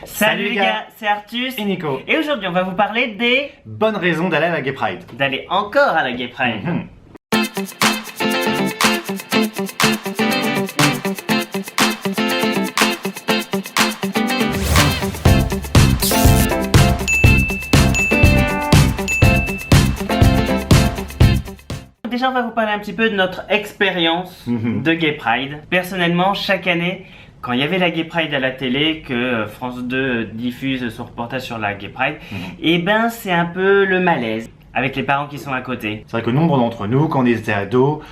Salut les gars, c'est Artus et Nico. Et aujourd'hui on va vous parler des bonnes raisons d'aller à la Gay Pride. D'aller encore à la Gay Pride. Déjà on va vous parler un petit peu de notre expérience de Gay Pride. Personnellement, chaque année, quand il y avait la Gay Pride à la télé, que France 2 diffuse son reportage sur la Gay Pride, et ben c'est un peu le malaise avec les parents qui sont à côté. C'est vrai que nombre d'entre nous, quand on était ados,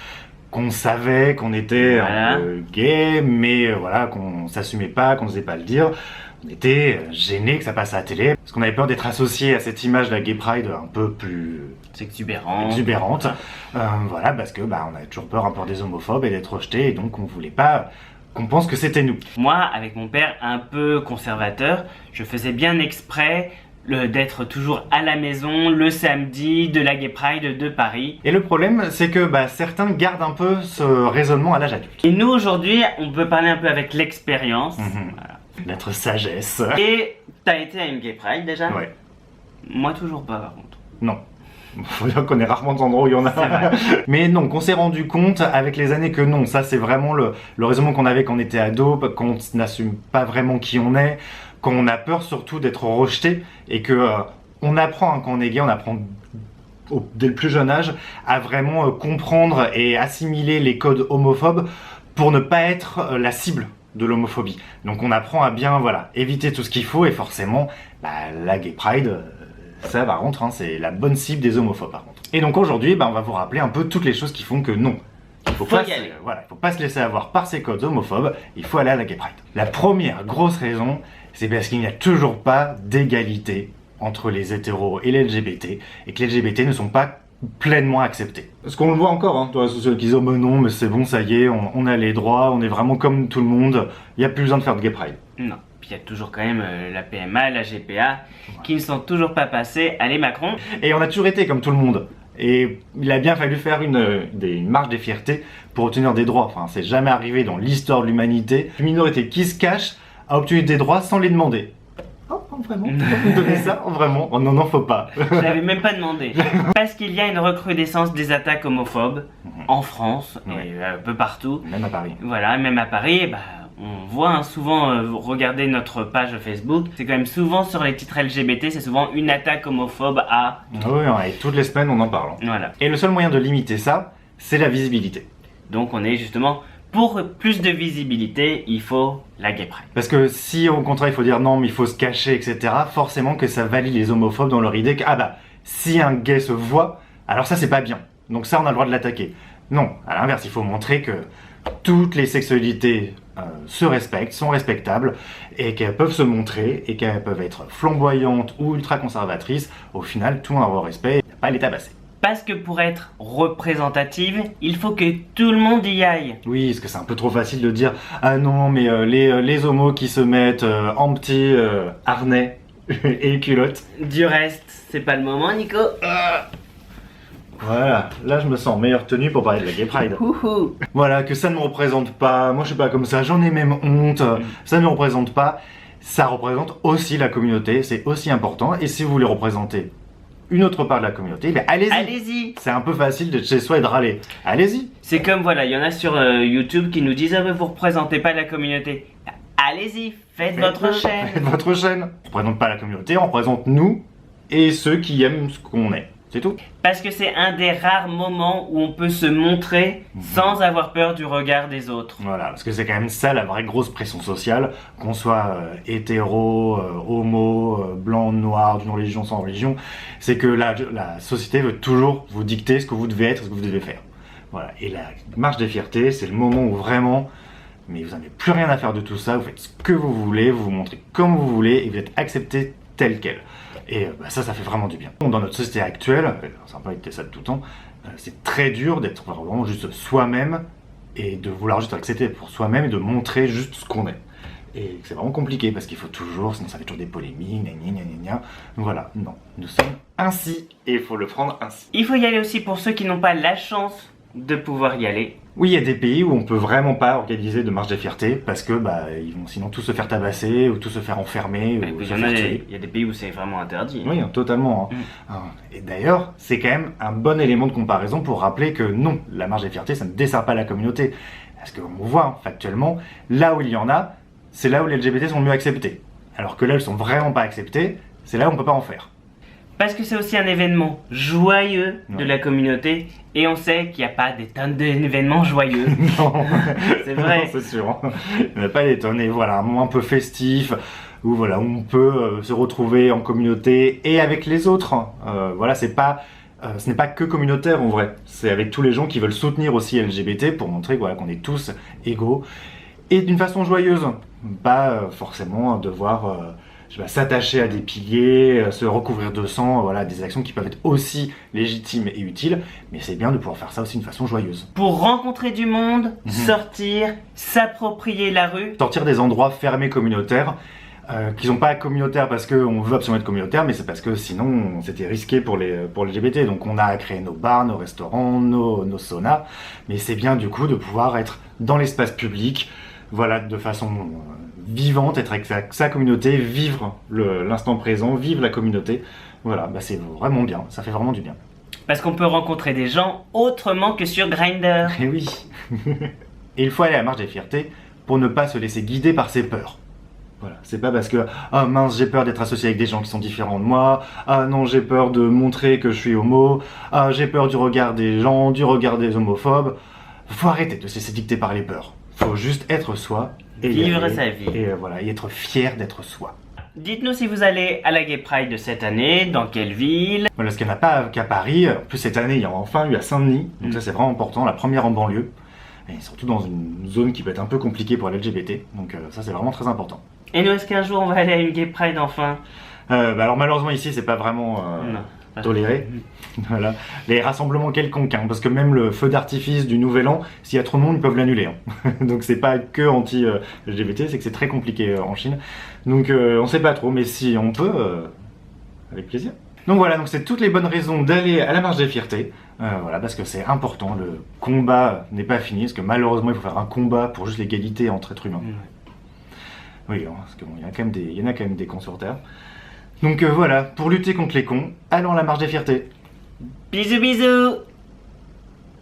qu'on savait qu'on était Voilà. un peu gay, mais voilà, qu'on s'assumait pas, qu'on n'osait pas le dire, on était gênés que ça passe à la télé, parce qu'on avait peur d'être associé à cette image de la Gay Pride un peu plus exubérante. Voilà, parce que on avait toujours peur un peu des homophobes et d'être rejetés, et donc on voulait pas qu'on pense que c'était nous. Moi, avec mon père un peu conservateur, je faisais bien exprès d'être toujours à la maison le samedi de la Gay Pride de Paris. Et le problème, c'est que certains gardent un peu ce raisonnement à l'âge adulte. Et nous, aujourd'hui, on peut parler un peu avec l'expérience. Voilà. Notre sagesse. Et t'as été à une Gay Pride déjà? Ouais. Moi, toujours pas, par contre. Non. Faut dire qu'on est rarement dans endroits où il y en a. C'est vrai. Mais non, qu'on s'est rendu compte avec les années que non, ça c'est vraiment le raisonnement qu'on avait quand on était ado, qu'on n'assume pas vraiment qui on est, qu'on a peur surtout d'être rejeté, et que on apprend, quand on est gay, on apprend dès le plus jeune âge à vraiment comprendre et assimiler les codes homophobes pour ne pas être la cible de l'homophobie. Donc on apprend à bien éviter tout ce qu'il faut, et forcément la Gay Pride, ça par contre c'est la bonne cible des homophobes par contre. Et donc aujourd'hui on va vous rappeler un peu toutes les choses qui font que non, il faut pas se laisser avoir par ces codes homophobes, il faut aller à la Gay Pride. La première grosse raison, c'est parce qu'il n'y a toujours pas d'égalité entre les hétéros et les LGBT, et que les LGBT ne sont pas pleinement acceptés. Parce qu'on le voit encore, dans la sociologie, qui disent « Oh mais non, mais c'est bon, ça y est, on a les droits, on est vraiment comme tout le monde, il n'y a plus besoin de faire de Gay Pride. » Non. Puis il y a toujours quand même la PMA, la GPA, qui ne sont toujours pas passés. Allez Macron. Et on a toujours été comme tout le monde. Et il a bien fallu faire une marche des fiertés pour obtenir des droits. Enfin, c'est jamais arrivé dans l'histoire de l'humanité. Une minorité qui se cache a obtenu des droits sans les demander. Oh, vraiment? Vous donnez ça? Oh, vraiment? Oh non, faut pas. Je l'avais même pas demandé. Parce qu'il y a une recrudescence des attaques homophobes en France et un peu partout. Même à Paris. Voilà, même à Paris, on voit souvent, regardez notre page Facebook, c'est quand même souvent sur les titres LGBT, c'est souvent une attaque homophobe à... Oui, et toutes les semaines on en parle. Voilà. Et le seul moyen de limiter ça, c'est la visibilité. Donc on est justement, pour plus de visibilité, il faut la Gay Pride. Parce que si au contraire il faut dire non mais il faut se cacher, etc., forcément que ça valide les homophobes dans leur idée que si un gay se voit, alors ça c'est pas bien. Donc ça on a le droit de l'attaquer. Non, à l'inverse, il faut montrer que toutes les sexualités se respectent, sont respectables, et qu'elles peuvent se montrer, et qu'elles peuvent être flamboyantes ou ultra conservatrices. Au final, tout un respect, il n'y a pas à les tabasser. Parce que pour être représentative, il faut que tout le monde y aille. Oui, parce que c'est un peu trop facile de dire « Ah non, mais les homos qui se mettent en petits harnais et culottes. » Du reste, c'est pas le moment, Nico. Voilà, là je me sens meilleure tenue pour parler de la Gay Pride. Voilà, que ça ne me représente pas, moi je suis pas comme ça, j'en ai même honte, ça ne me représente pas. Ça représente aussi la communauté, c'est aussi important, et si vous voulez représenter une autre part de la communauté, allez-y. Allez-y. C'est un peu facile d'être chez soi et de râler. Allez-y. C'est comme, il y en a sur YouTube qui nous disent « Ah mais vous représentez pas la communauté ». Allez-y, faites votre chaîne. Faites votre chaîne. On représente pas la communauté, on représente nous et ceux qui aiment ce qu'on est. C'est tout. Parce que c'est un des rares moments où on peut se montrer sans avoir peur du regard des autres. Voilà, parce que c'est quand même ça la vraie grosse pression sociale, qu'on soit hétéro, homo, blanc, noir, d'une religion, sans religion, c'est que la société veut toujours vous dicter ce que vous devez être, ce que vous devez faire. Voilà, et la marche des fiertés, c'est le moment où vraiment, mais vous n'avez plus rien à faire de tout ça, vous faites ce que vous voulez, vous vous montrez comme vous voulez, et vous êtes accepté tel quel. Et ça fait vraiment du bien. Dans notre société actuelle, ça n'a pas été ça de tout temps, c'est très dur d'être vraiment juste soi-même et de vouloir juste accepter pour soi-même et de montrer juste ce qu'on est. Et c'est vraiment compliqué parce qu'il faut toujours, sinon ça fait toujours des polémiques, gna. Voilà, non, nous sommes ainsi et il faut le prendre ainsi. Il faut y aller aussi pour ceux qui n'ont pas la chance de pouvoir y aller. Oui, il y a des pays où on peut vraiment pas organiser de marche des fiertés parce que ils vont sinon tous se faire tabasser ou tous se faire enfermer Et ou puis se faire tuer. il y a des pays où c'est vraiment interdit. Oui, hein, totalement. Et d'ailleurs, c'est quand même un bon élément de comparaison pour rappeler que non, la marche des fiertés, ça ne dessert pas la communauté. Parce qu'on voit, hein, factuellement, là où il y en a, c'est là où les LGBT sont le mieux acceptés. Alors que là, elles sont vraiment pas acceptées, c'est là où on peut pas en faire. Parce que c'est aussi un événement joyeux de Ouais. la communauté et on sait qu'il n'y a pas des tonnes d'événements joyeux. Non, C'est vrai. Non, c'est sûr. Il n'y en a pas des tonnes. Et voilà, un moment un peu festif où voilà, on peut se retrouver en communauté et avec les autres. Voilà, ce n'est pas que communautaire en vrai. C'est avec tous les gens qui veulent soutenir aussi LGBT pour montrer voilà, qu'on est tous égaux et d'une façon joyeuse. Pas forcément devoir s'attacher à des piliers, se recouvrir de sang, voilà, des actions qui peuvent être aussi légitimes et utiles, mais c'est bien de pouvoir faire ça aussi d'une façon joyeuse. Pour rencontrer du monde, sortir, s'approprier la rue. Sortir des endroits fermés communautaires, qui sont pas communautaires parce qu'on veut absolument être communautaire, mais c'est parce que sinon c'était risqué pour les LGBT. Donc on a créé nos bars, nos restaurants, nos saunas, mais c'est bien du coup de pouvoir être dans l'espace public, voilà, de façon vivante, être avec sa communauté, vivre l'instant présent, vivre la communauté. Voilà, c'est vraiment bien, ça fait vraiment du bien. Parce qu'on peut rencontrer des gens autrement que sur Grindr. Et oui. Et il faut aller à la marche des fiertés pour ne pas se laisser guider par ses peurs. Voilà, c'est pas parce que ah mince j'ai peur d'être associé avec des gens qui sont différents de moi, ah non j'ai peur de montrer que je suis homo, ah j'ai peur du regard des gens, du regard des homophobes. Faut arrêter de se laisser dicter par les peurs. Faut juste être soi et Vivre sa vie. et voilà, et être fier d'être soi. Dites-nous si vous allez à la Gay Pride de cette année, dans quelle ville. Voilà, parce qu'il n'y en a pas qu'à Paris. En plus cette année il y en a enfin eu à Saint-Denis, donc ça c'est vraiment important, la première en banlieue. Et surtout dans une zone qui peut être un peu compliquée pour l'LGBT, donc ça c'est vraiment très important. Et nous, est-ce qu'un jour on va aller à une Gay Pride enfin? Alors malheureusement ici c'est pas vraiment Non. toléré. Voilà. Les rassemblements quelconques, hein, parce que même le feu d'artifice du Nouvel An, s'il y a trop de monde ils peuvent l'annuler. Hein. Donc c'est pas que anti-LGBT, c'est que c'est très compliqué en Chine. Donc on sait pas trop, mais si on peut, avec plaisir. Donc voilà, donc c'est toutes les bonnes raisons d'aller à la marche des fiertés. Voilà, parce que c'est important, le combat n'est pas fini, parce que malheureusement il faut faire un combat pour juste l'égalité entre êtres humains. Oui, hein, parce qu'il y en a quand même des cons sur Terre. Donc voilà, pour lutter contre les cons, allons à la marche des fiertés. Bisous bisous.